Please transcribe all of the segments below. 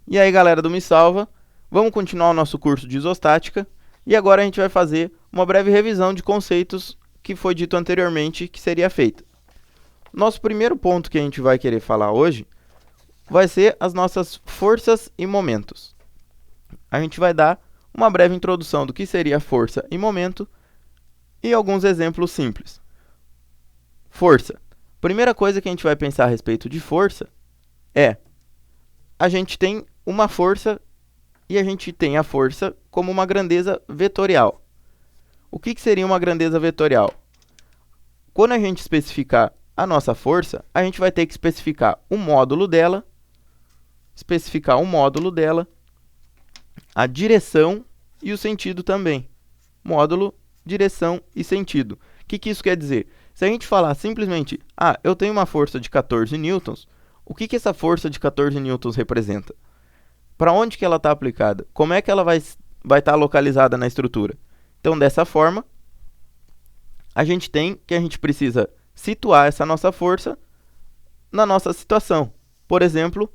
E aí, galera do Me Salva, vamos continuar o nosso curso de isostática e agora a gente vai fazer uma breve revisão de conceitos que foi dito anteriormente que seria feita. Nosso primeiro ponto que a gente vai querer falar hoje vai ser as nossas forças e momentos. A gente vai dar uma breve introdução do que seria força e momento e alguns exemplos simples. Força. Primeira coisa que a gente vai pensar a respeito de força é: a gente tem uma força e a gente tem a força como uma grandeza vetorial. O que seria uma grandeza vetorial? Quando a gente especificar a nossa força, a gente vai ter que especificar o módulo dela, a direção e o sentido também. Módulo, direção e sentido. O que isso quer dizer? Se a gente falar simplesmente, eu tenho uma força de 14 newtons, o que essa força de 14 newtons representa? Para onde que ela está aplicada? Como é que ela vai estar localizada na estrutura? Então, dessa forma, a gente precisa situar essa nossa força na nossa situação. Por exemplo,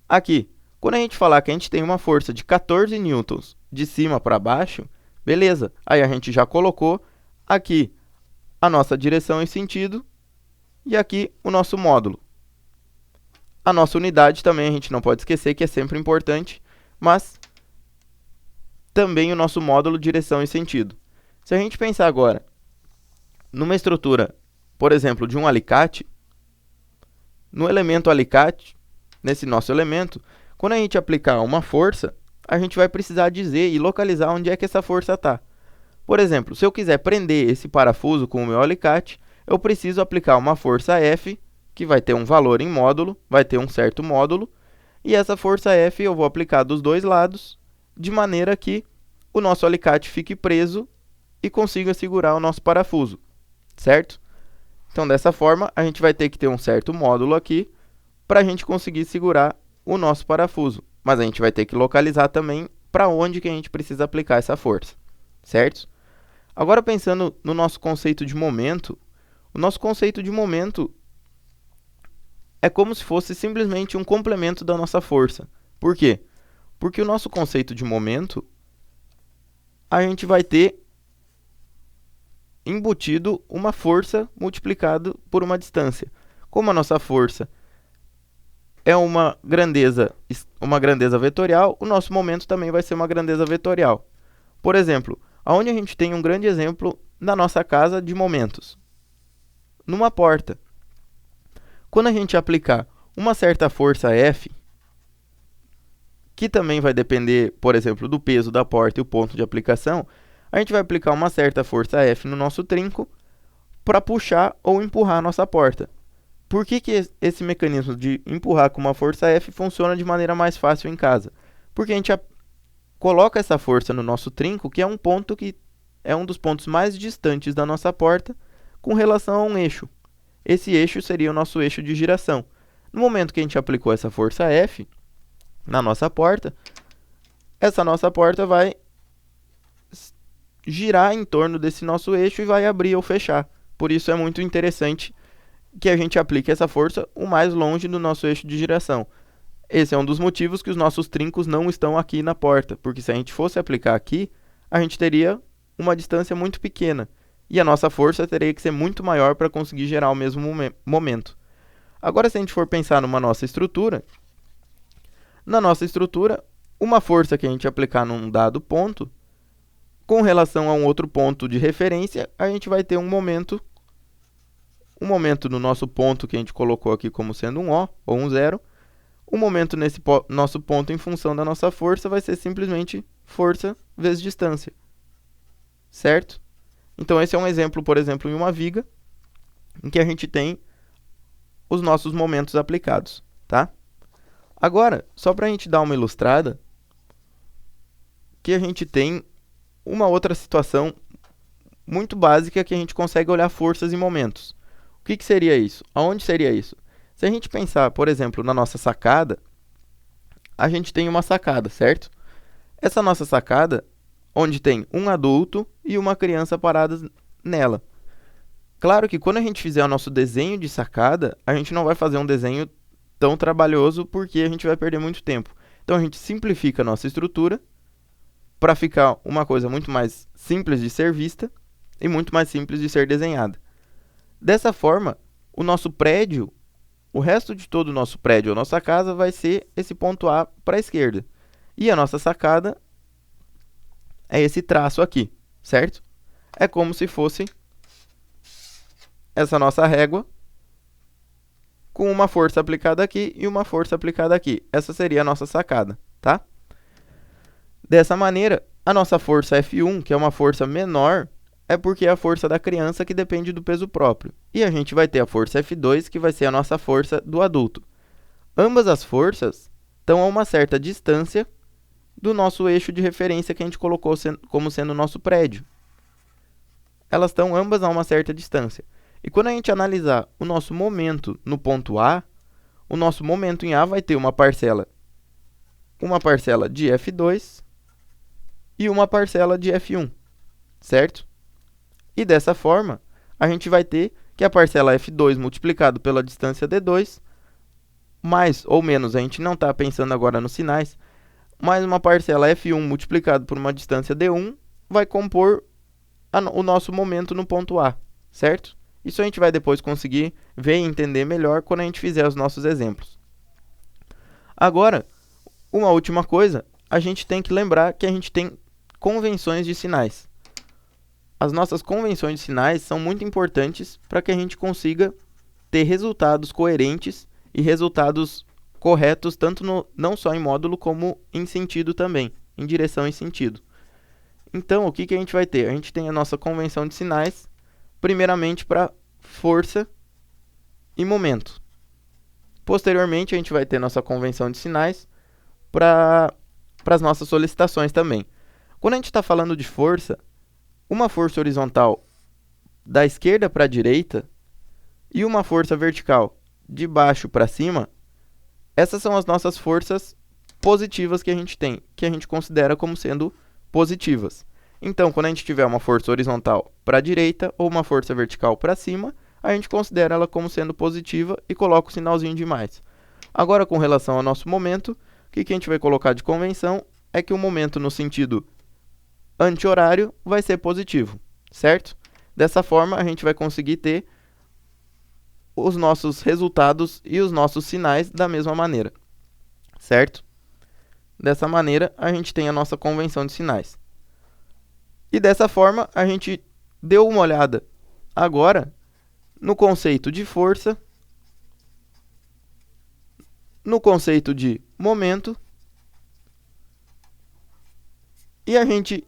aqui, quando a gente falar que a gente tem uma força de 14 newtons de cima para baixo, beleza, aí a gente já colocou aqui a nossa direção e sentido e aqui o nosso módulo. A nossa unidade também a gente não pode esquecer que é sempre importante, mas também o nosso módulo, direção e sentido. Se a gente pensar agora numa estrutura, por exemplo, de um alicate, no elemento alicate, nesse nosso elemento, quando a gente aplicar uma força, a gente vai precisar dizer e localizar onde é que essa força está. Por exemplo, se eu quiser prender esse parafuso com o meu alicate, eu preciso aplicar uma força F, que vai ter um valor em módulo, vai ter um certo módulo, e essa força F eu vou aplicar dos dois lados, de maneira que o nosso alicate fique preso e consiga segurar o nosso parafuso, certo? Então, dessa forma, a gente vai ter que ter um certo módulo aqui para a gente conseguir segurar o nosso parafuso. Mas a gente vai ter que localizar também para onde que a gente precisa aplicar essa força, certo? Agora, pensando no nosso conceito de momento, o nosso conceito de momento é como se fosse simplesmente um complemento da nossa força. Por quê? Porque o nosso conceito de momento, a gente vai ter embutido uma força multiplicado por uma distância. Como a nossa força é uma grandeza vetorial, o nosso momento também vai ser uma grandeza vetorial. Por exemplo, aonde a gente tem um grande exemplo na nossa casa de momentos? Numa porta. Quando a gente aplicar uma certa força F, que também vai depender, por exemplo, do peso da porta e o ponto de aplicação, a gente vai aplicar uma certa força F no nosso trinco para puxar ou empurrar a nossa porta. Por que esse mecanismo de empurrar com uma força F funciona de maneira mais fácil em casa? Porque a gente coloca essa força no nosso trinco, que é um ponto que é um dos pontos mais distantes da nossa porta com relação a um eixo. Esse eixo seria o nosso eixo de giração. No momento que a gente aplicou essa força F na nossa porta, essa nossa porta vai girar em torno desse nosso eixo e vai abrir ou fechar. Por isso é muito interessante que a gente aplique essa força o mais longe do nosso eixo de giração. Esse é um dos motivos que os nossos trincos não estão aqui na porta, porque se a gente fosse aplicar aqui, a gente teria uma distância muito pequena e a nossa força teria que ser muito maior para conseguir gerar o mesmo momento. Agora, se a gente for pensar na nossa estrutura, uma força que a gente aplicar num dado ponto, com relação a um outro ponto de referência, a gente vai ter um momento no nosso ponto que a gente colocou aqui como sendo um O ou um zero. O momento nesse nosso ponto em função da nossa força vai ser simplesmente força vezes distância, certo? Então, esse é um exemplo, por exemplo, em uma viga, em que a gente tem os nossos momentos aplicados, tá? Agora, só para a gente dar uma ilustrada, que a gente tem uma outra situação muito básica que a gente consegue olhar forças e momentos. O que seria isso? Aonde seria isso? Se a gente pensar, por exemplo, na nossa sacada, a gente tem uma sacada, certo? Essa nossa sacada, onde tem um adulto e uma criança paradas nela. Claro que quando a gente fizer o nosso desenho de sacada, a gente não vai fazer um desenho tão trabalhoso porque a gente vai perder muito tempo. Então, a gente simplifica a nossa estrutura para ficar uma coisa muito mais simples de ser vista e muito mais simples de ser desenhada. Dessa forma, o nosso prédio, o resto de todo o nosso prédio, a nossa casa, vai ser esse ponto A para a esquerda. E a nossa sacada é esse traço aqui, certo? É como se fosse essa nossa régua com uma força aplicada aqui e uma força aplicada aqui. Essa seria a nossa sacada, tá? Dessa maneira, a nossa força F1, que é uma força menor, é porque é a força da criança que depende do peso próprio. E a gente vai ter a força F2, que vai ser a nossa força do adulto. Ambas as forças estão a uma certa distância do nosso eixo de referência que a gente colocou como sendo o nosso prédio. Elas estão ambas a uma certa distância. E quando a gente analisar o nosso momento no ponto A, o nosso momento em A vai ter uma parcela de F2 e uma parcela de F1, certo? E dessa forma, a gente vai ter que a parcela F2 multiplicado pela distância D2, mais ou menos, a gente não está pensando agora nos sinais, mais uma parcela F1 multiplicado por uma distância D1 vai compor o nosso momento no ponto A, certo? Isso a gente vai depois conseguir ver e entender melhor quando a gente fizer os nossos exemplos. Agora, uma última coisa, a gente tem que lembrar que a gente tem convenções de sinais. As nossas convenções de sinais são muito importantes para que a gente consiga ter resultados coerentes e resultados corretos, tanto não só em módulo, como em sentido também, em direção e sentido. Então, o que a gente vai ter? A gente tem a nossa convenção de sinais, primeiramente para força e momento. Posteriormente, a gente vai ter nossa convenção de sinais para as nossas solicitações também. Quando a gente está falando de força, uma força horizontal da esquerda para a direita e uma força vertical de baixo para cima, essas são as nossas forças positivas que a gente tem, que a gente considera como sendo positivas. Então, quando a gente tiver uma força horizontal para a direita ou uma força vertical para cima, a gente considera ela como sendo positiva e coloca o sinalzinho de mais. Agora, com relação ao nosso momento, o que a gente vai colocar de convenção é que o momento no sentido anti-horário vai ser positivo, certo? Dessa forma, a gente vai conseguir ter os nossos resultados e os nossos sinais da mesma maneira, certo? Dessa maneira, a gente tem a nossa convenção de sinais. E dessa forma, a gente deu uma olhada agora no conceito de força, no conceito de momento, e a gente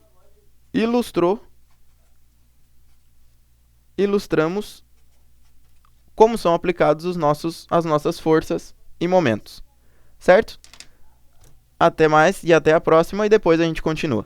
ilustramos como são aplicados as nossas forças e momentos, certo? Até mais e até a próxima, e depois a gente continua.